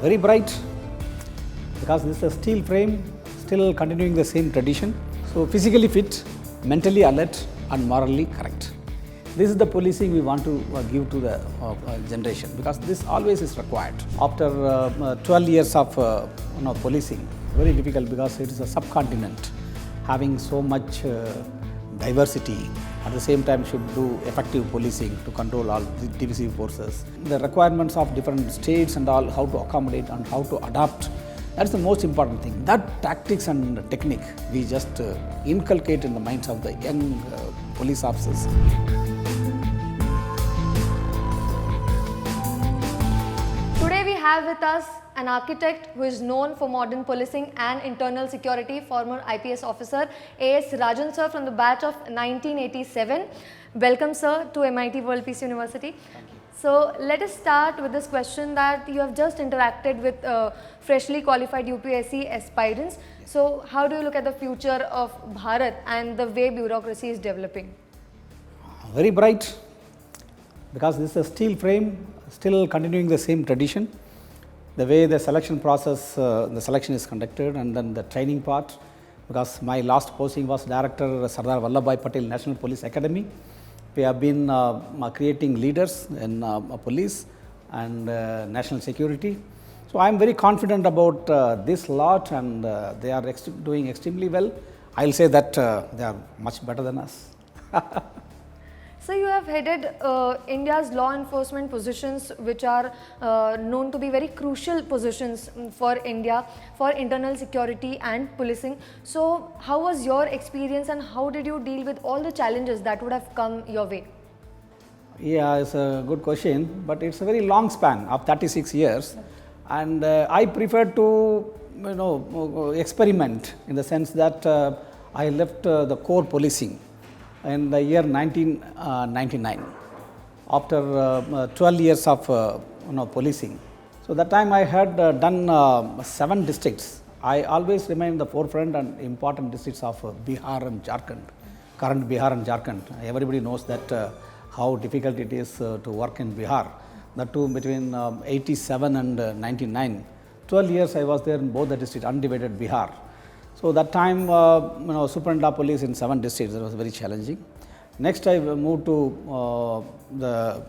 Very bright, because this is a steel frame, still continuing the same tradition. So physically fit, mentally alert and morally correct. This is the policing we want to give to the generation, because this always is required. After 12 years of policing, very difficult, because it is a subcontinent having so much diversity. At the same time should do effective policing to control all the divisive forces. The requirements of different states and all, how to accommodate and how to adapt, that's the most important thing. That tactics and technique we just inculcate in the minds of the young police officers. Today we have with us an architect who is known for modern policing and internal security, former IPS officer AS Rajan sir from the batch of 1987. Welcome sir to MIT World Peace University. So let us start with this question that you have just interacted with freshly qualified UPSC aspirants. So how do you look at the future of Bharat and the way bureaucracy is developing? Very bright, because this is a steel frame, still continuing the same tradition. The way the selection process, the selection is conducted, and then the training part, because my last posting was Director Sardar Vallabhbhai Patel National Police Academy. We have been creating leaders in police and national security. So I am very confident about this lot, and they are doing extremely well. I will say that they are much better than us. So you have headed India's law enforcement positions, which are known to be very crucial positions for India, for internal security and policing. So how was your experience, and how did you deal with all the challenges that would have come your way? Yeah, it's a good question, but it's a very long span of 36 years, and I prefer to experiment, in the sense that I left the core policing in the year 1999, after 12 years of policing. So that time I had done 7 districts. I always remain in the forefront and important districts of Bihar and Jharkhand, current Bihar and Jharkhand. Everybody knows that how difficult it is to work in Bihar. That too between 87 and 99. 12 years I was there in both the districts, undivided Bihar. So that time, superintendent of police in 7 districts, that was very challenging. Next, I moved to the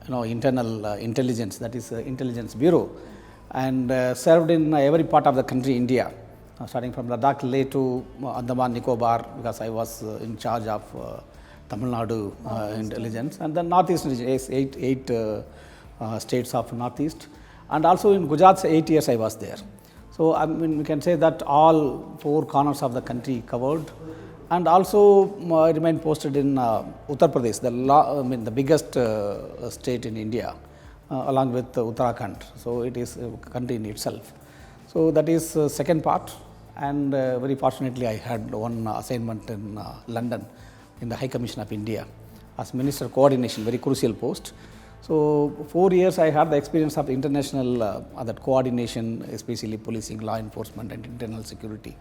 internal intelligence, that is intelligence bureau, and served in every part of the country, India, starting from Ladakh, Leh to Andaman Nicobar, because I was in charge of Tamil Nadu intelligence, and the northeast region, 8 states of northeast, and also in Gujarat, 8 years I was there. So I mean, we can say that all 4 corners of the country covered, and also I remained posted in Uttar Pradesh, the biggest state in India, along with Uttarakhand. So it is a country in itself. So that is second part, and very fortunately I had one assignment in London, in the High Commission of India, as Minister Coordination, very crucial post. So 4 years I had the experience of international that coordination, especially policing, law enforcement and internal security.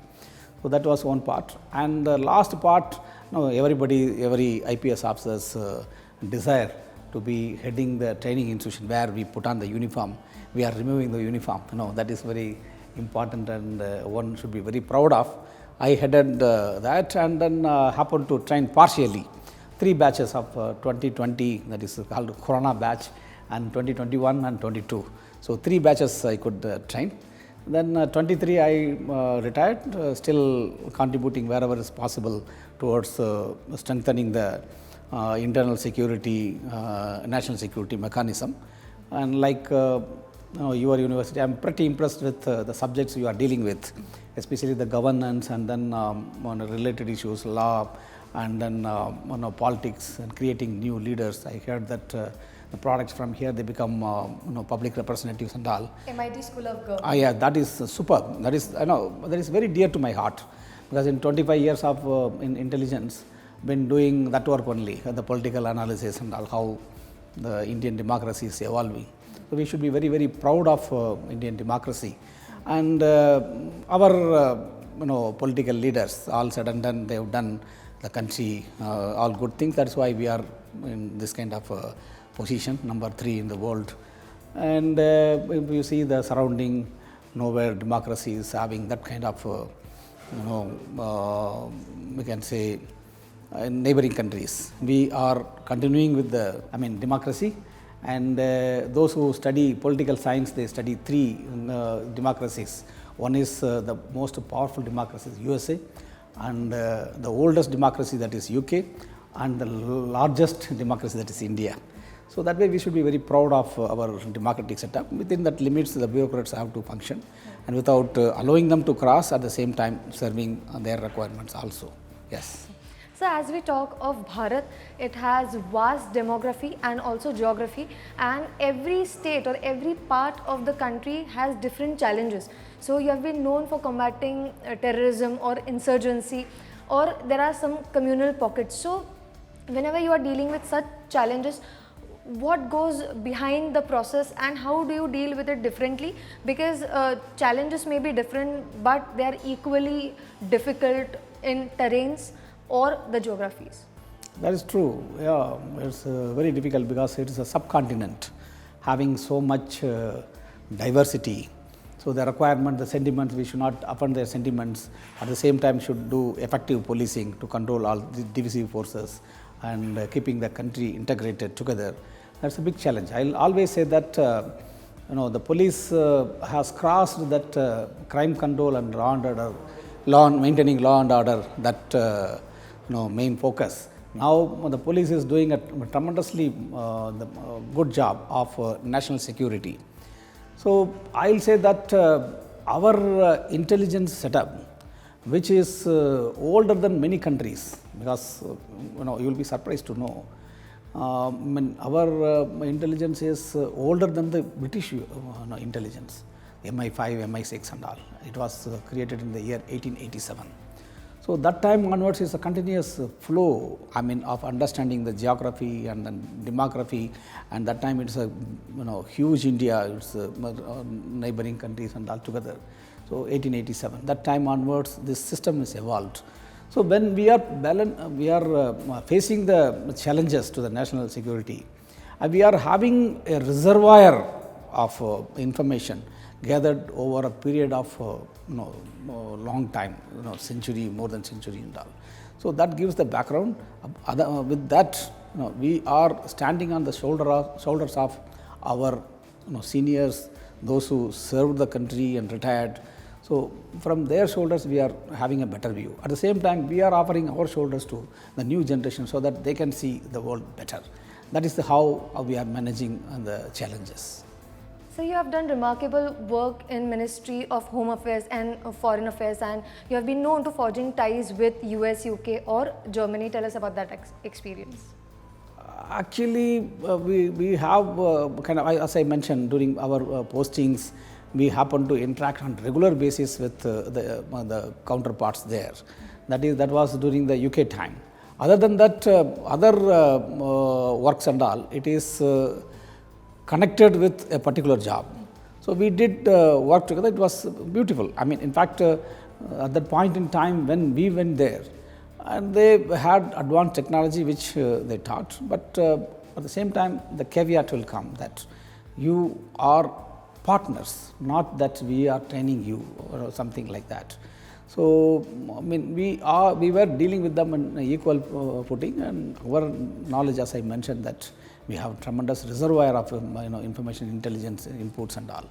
So that was one part. And the last part, every IPS officer's desire to be heading the training institution where we put on the uniform. We are removing the uniform. That is very important, and one should be very proud of. I headed that, and then happened to train partially 3 batches of 2020, that is called Corona batch, and 2021 and 22. So 3 batches I could train. Then 23 I retired, still contributing wherever is possible towards strengthening the internal security, national security mechanism. And like your university, I am pretty impressed with the subjects you are dealing with, especially the governance, and then related issues, law, and then politics, and creating new leaders. I heard that the products from here, they become public representatives and all. MIT School of Government. Yeah, that is superb. That is that is very dear to my heart, because in 25 years of in intelligence, been doing that work only, the political analysis and all, how the Indian democracy is evolving. So we should be very, very proud of Indian democracy, and our political leaders, all said and done, they have done the country all good things. That's why we are in this kind of position, number 3 in the world And if you see the surrounding, nowhere democracy is having that kind of, we can say, in neighboring countries. We are continuing with the, democracy, and those who study political science, they study three democracies. One is the most powerful democracy is USA, and the oldest democracy, that is UK, and the largest democracy, that is India. So that way we should be very proud of our democratic setup. Within that limits, the bureaucrats have to function, and without allowing them to cross, at the same time serving their requirements also. Yes. So as we talk of Bharat, it has vast demography and also geography, and every state or every part of the country has different challenges. So you have been known for combating terrorism or insurgency, or there are some communal pockets. So whenever you are dealing with such challenges, what goes behind the process and how do you deal with it differently? Because challenges may be different, but they are equally difficult in terrains or the geographies. That is true. Yeah, it's very difficult because it is a subcontinent having so much diversity. So the requirement, the sentiments, we should not offend their sentiments. At the same time, should do effective policing to control all the divisive forces and keeping the country integrated together. That's a big challenge. I'll always say that the police has crossed that crime control and law and order, maintaining law and order, that main focus. Now the police is doing a tremendously good job of national security. So I'll say that our intelligence setup, which is older than many countries, because you will be surprised to know, our intelligence is older than the British intelligence, MI5, MI6 and all. It was created in the year 1887. So that time onwards is a continuous flow, of understanding the geography and then demography, and that time it's a huge India, it's neighboring countries and all together. So 1887, that time onwards this system is evolved. So when we are facing the challenges to the national security, we are having a reservoir of information gathered over a period of long time, century, more than century and all. So that gives the background. With that, we are standing on the shoulders of our seniors, those who served the country and retired. So from their shoulders, we are having a better view. At the same time, we are offering our shoulders to the new generation so that they can see the world better. That is how we are managing the challenges. So you have done remarkable work in Ministry of Home Affairs and Foreign Affairs, and you have been known to forging ties with US, UK or Germany. Tell us about that experience. Actually, we have kind of, as I mentioned, during our postings, we happen to interact on regular basis with the counterparts there. That was during the UK time. Other than that, other works and all, it is connected with a particular job. So we did work together. It was beautiful. In fact, at that point in time when we went there, and they had advanced technology which they taught, but at the same time the caveat will come that you are partners, not that we are training you or something like that. So we were dealing with them on equal footing, and our knowledge, as I mentioned, that we have tremendous reservoir of information intelligence inputs and all.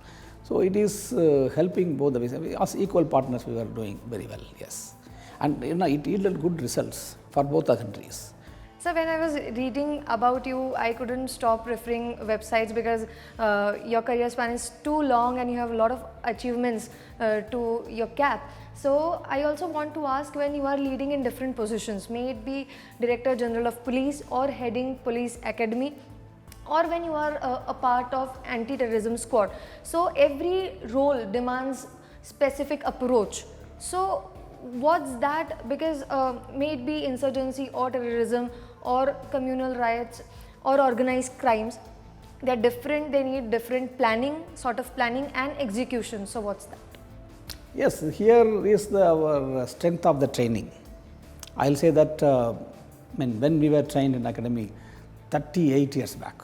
So it is helping both the ways. As equal partners, we were doing very well. Yes, and it yielded good results for both the countries. So when I was reading about you, I couldn't stop referring websites because your career span is too long and you have a lot of achievements to your cap. So I also want to ask, when you are leading in different positions, may it be Director General of Police or heading Police Academy, or when you are a part of anti-terrorism squad, so every role demands specific approach. So what's that? Because may it be insurgency or terrorism or communal riots or organized crimes, they're different, they need different planning, sort of planning and execution. So what's that? Yes, here is our strength of the training. I'll say that when we were trained in academy 38 years back,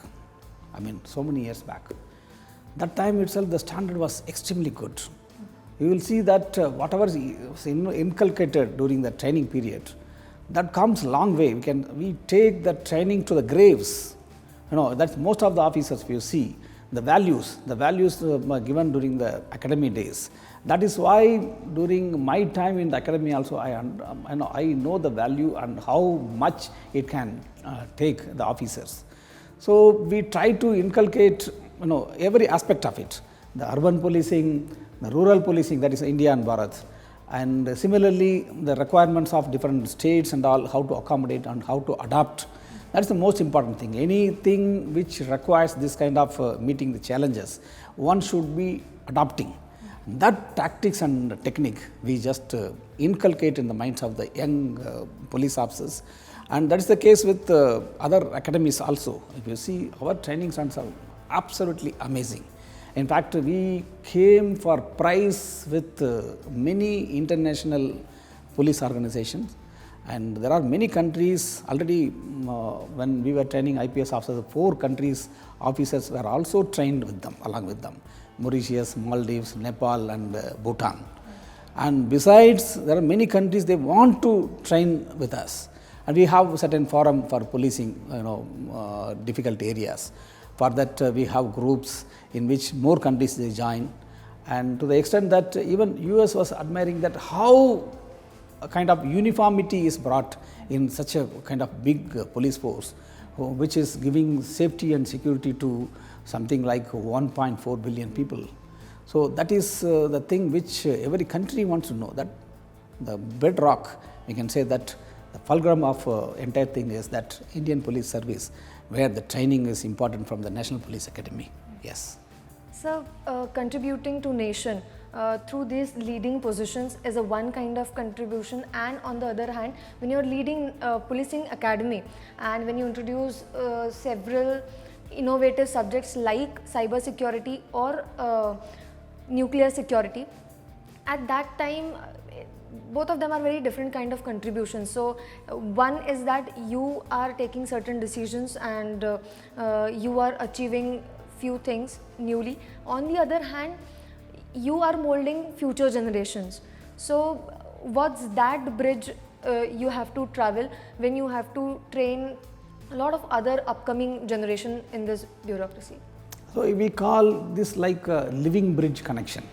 so many years back, That time itself the standard was extremely good. You will see that whatever is inculcated during the training period, that comes a long way. We take the training to the graves. That's most of the officers we see, the values given during the academy days. That is why during my time in the academy also I know the value and how much it can take the officers. So we try to inculcate every aspect of it, the urban policing, the rural policing, that is India and Bharat, and similarly the requirements of different states and all, how to accommodate and how to adapt. That is the most important thing. Anything which requires this kind of meeting the challenges, one should be adapting. That tactics and technique we just inculcate in the minds of the young police officers, and that is the case with other academies also. If you see, our training centers are absolutely amazing. In fact, we came for prize with many international police organizations, and there are many countries already. When we were training IPS officers, 4 countries officers were also trained with them, along with them: Mauritius, Maldives, Nepal and Bhutan. And besides, there are many countries they want to train with us, and we have certain forum for policing difficult areas. For that we have groups in which more countries they join, and to the extent that even US was admiring that how a kind of uniformity is brought in such a kind of big police force, which is giving safety and security to something like 1.4 billion people. So that is the thing which every country wants to know, that the bedrock, we can say that the fulcrum of entire thing is that Indian police service, where the training is important from the National Police Academy. Yes. So, contributing to nation through these leading positions is a one kind of contribution, and on the other hand, when you're leading policing academy and when you introduce several innovative subjects like cyber security or nuclear security, at that time both of them are very different kind of contributions. So one is that you are taking certain decisions and you are achieving few things newly. On the other hand, you are molding future generations. So what's that bridge you have to travel when you have to train a lot of other upcoming generation in this bureaucracy? So we call this like a living bridge connection.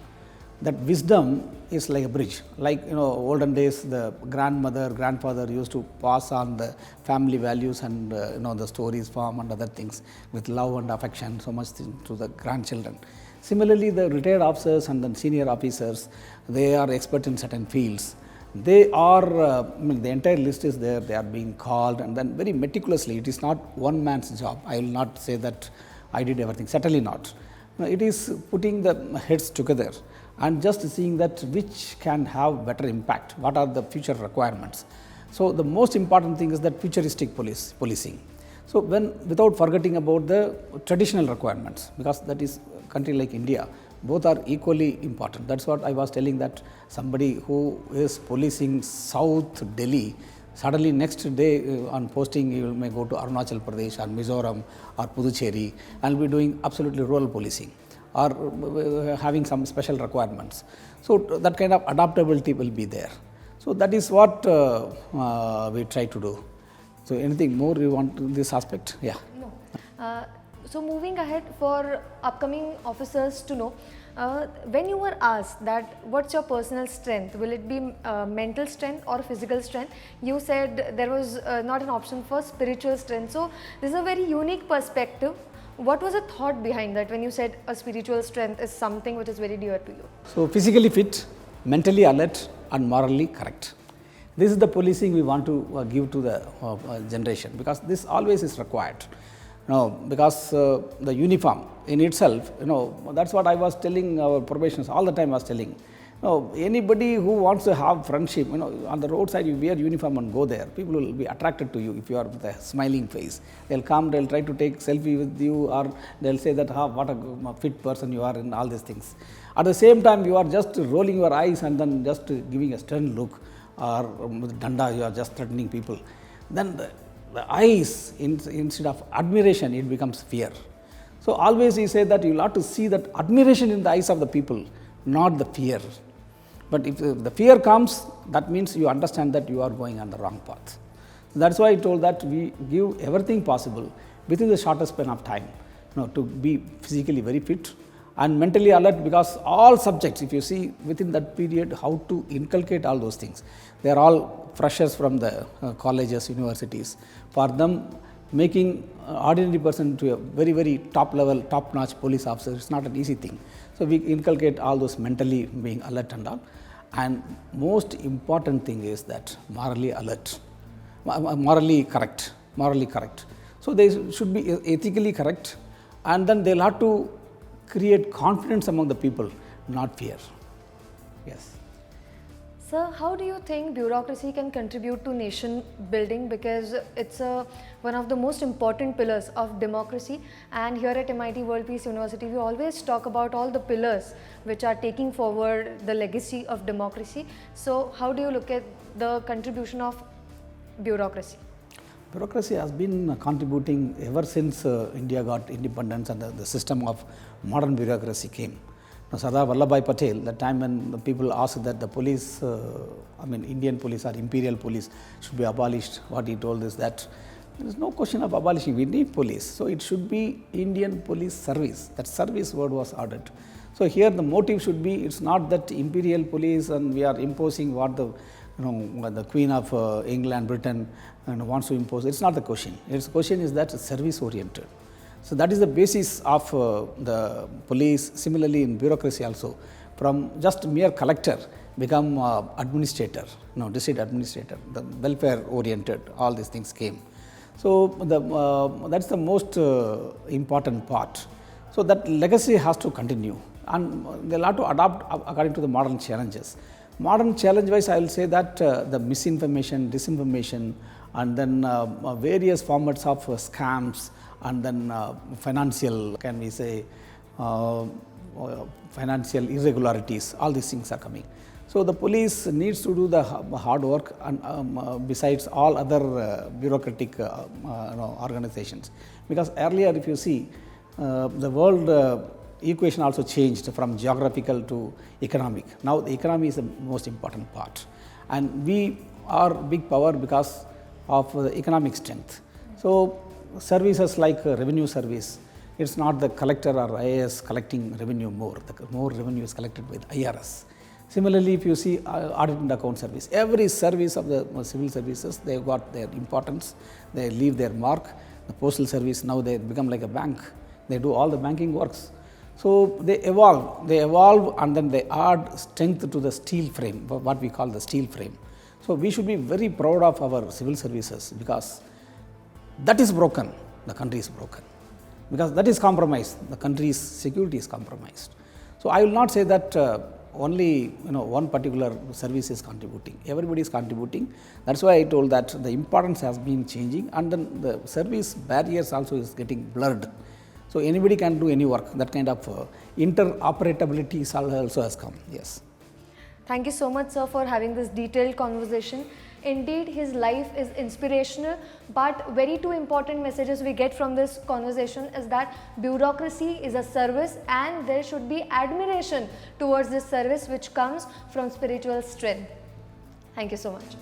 That wisdom is like a bridge. Like olden days, the grandmother, grandfather used to pass on the family values and the stories form and other things with love and affection so much to the grandchildren. Similarly, the retired officers and then senior officers, they are expert in certain fields. They are, the entire list is there, they are being called and then very meticulously. It is not one man's job. I will not say that I did everything, certainly not. It is putting the heads together and just seeing that which can have better impact, what are the future requirements. So the most important thing is that futuristic policing. So without forgetting about the traditional requirements, because that is a country like India, both are equally important. That's what I was telling, that somebody who is policing South Delhi, suddenly next day on posting you may go to Arunachal Pradesh or Mizoram or Puducherry and be doing absolutely rural policing or having some special requirements. So that kind of adaptability will be there. So that is what we try to do. So anything more you want in this aspect? Yeah. No. So moving ahead, for upcoming officers to know, when you were asked that what's your personal strength, will it be mental strength or physical strength, you said there was not an option for spiritual strength. So this is a very unique perspective. What was the thought behind that when you said a spiritual strength is something which is very dear to you? So physically fit, mentally alert and morally correct. This is the policing we want to give to the generation, because this always is required. Because the uniform in itself, that's what I was telling our probationers all the time. I was telling, anybody who wants to have friendship, on the roadside you wear uniform and go there, people will be attracted to you if you are with a smiling face. They'll come, they'll try to take selfie with you, or they'll say that what a fit person you are, and all these things. At the same time, you are just rolling your eyes and then just giving a stern look, or with danda you are just threatening people. Then the eyes, instead of admiration, it becomes fear. So always he said that you will have to see that admiration in the eyes of the people, not the fear. But if the fear comes, that means you understand that you are going on the wrong path. That is why I told that we give everything possible within the shortest span of time, to be physically very fit and mentally alert, because all subjects, if you see within that period, how to inculcate all those things. They are all freshers from the colleges, universities. For them, making ordinary person to a very, very top level, top notch police officer, it's not an easy thing. So we inculcate all those mentally being alert and all. And most important thing is that morally alert, morally correct. So they should be ethically correct, and then they'll have to create confidence among the people, not fear. Yes. Sir, how do you think bureaucracy can contribute to nation building, because it's one of the most important pillars of democracy, and here at MIT World Peace University we always talk about all the pillars which are taking forward the legacy of democracy. So how do you look at the contribution of bureaucracy? Bureaucracy has been contributing ever since India got independence and the system of modern bureaucracy came. Now, Sardar Vallabhbhai Patel, the time when the people asked that the police, Indian police or imperial police should be abolished, what he told is that there is no question of abolishing, we need police. So it should be Indian police service, that service word was added. So here the motive should be, it's not that imperial police and we are imposing what the the Queen of England, Britain wants to impose. It's not the question. Its question is that service oriented. So that is the basis of the police. Similarly in bureaucracy also, from just mere collector become administrator, district administrator, the welfare oriented, all these things came. So that's the most important part. So that legacy has to continue, and they'll have to adapt according to the modern challenges. Modern challenge wise, I will say that the misinformation, disinformation, and then various formats of scams, and then financial, can we say, financial irregularities, all these things are coming. So the police needs to do the hard work, and besides all other bureaucratic organizations. Because earlier, if you see, the world equation also changed from geographical to economic. Now the economy is the most important part, and we are big power because of the economic strength. So services like revenue service, it's not the collector or IAS collecting revenue more, the more revenue is collected with IRS. Similarly, if you see audit and account service, every service of the civil services, they have got their importance, they leave their mark. The postal service, now they become like a bank, they do all the banking works. So they evolve and then they add strength to the steel frame, what we call the steel frame. So we should be very proud of our civil services, because that is broken, the country is broken. Because that is compromised, the country's security is compromised. So I will not say that only one particular service is contributing, everybody is contributing. That's why I told that the importance has been changing, and then the service barriers also is getting blurred. So anybody can do any work, that kind of interoperability also has come, yes. Thank you so much, sir, for having this detailed conversation. Indeed, his life is inspirational, but very two important messages we get from this conversation is that bureaucracy is a service, and there should be admiration towards this service which comes from spiritual strength. Thank you so much.